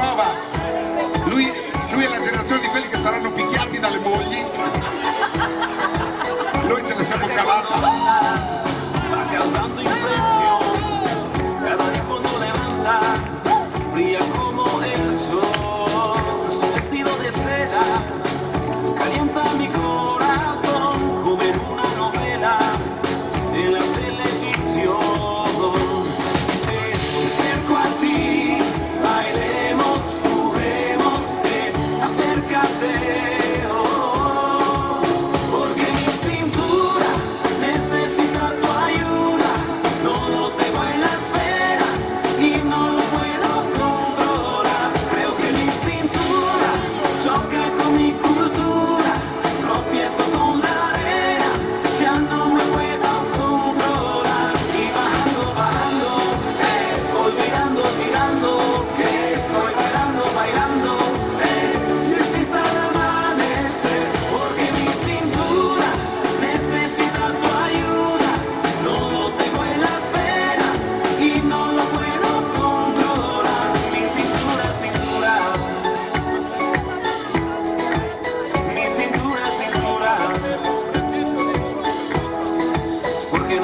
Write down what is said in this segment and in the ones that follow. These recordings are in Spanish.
prova. Lui è la generazione di quelli che saranno picchiati dalle mogli. Noi ce ne siamo cavati. Va causando impresión, cada día cuando levanta, brilla como el sol, su vestido de seda, calienta mi corazón, como en una novela, en la televisión. Me acerco a ti, bailemos, juguemos, acércate.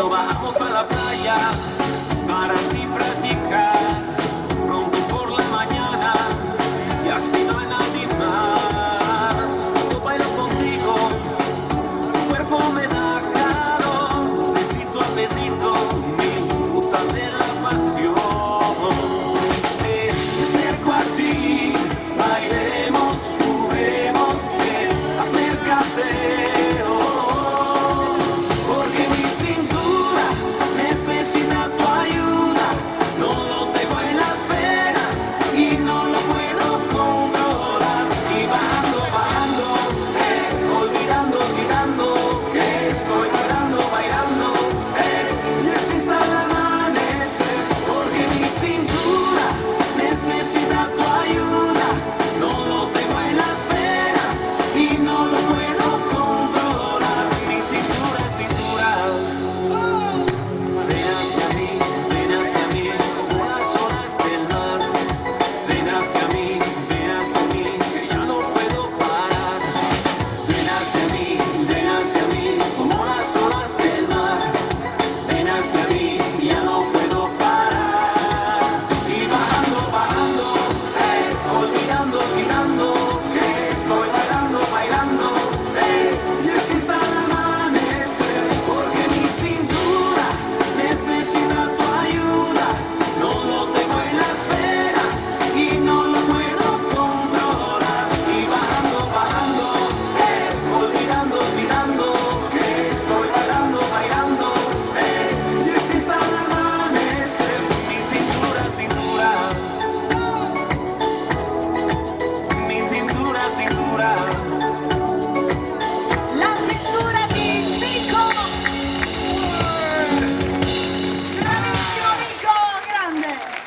Bajamos a la playa para así practicar pronto por la mañana y así no hay nadie más. Cuando bailo contigo, tu cuerpo me da calor, besito a besito, me gusta de la pasión. Me acerco a ti, bailemos, juguemos, acércate.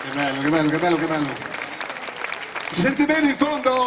Che bello, che bello, che bello, che bello. Si sente bene in fondo?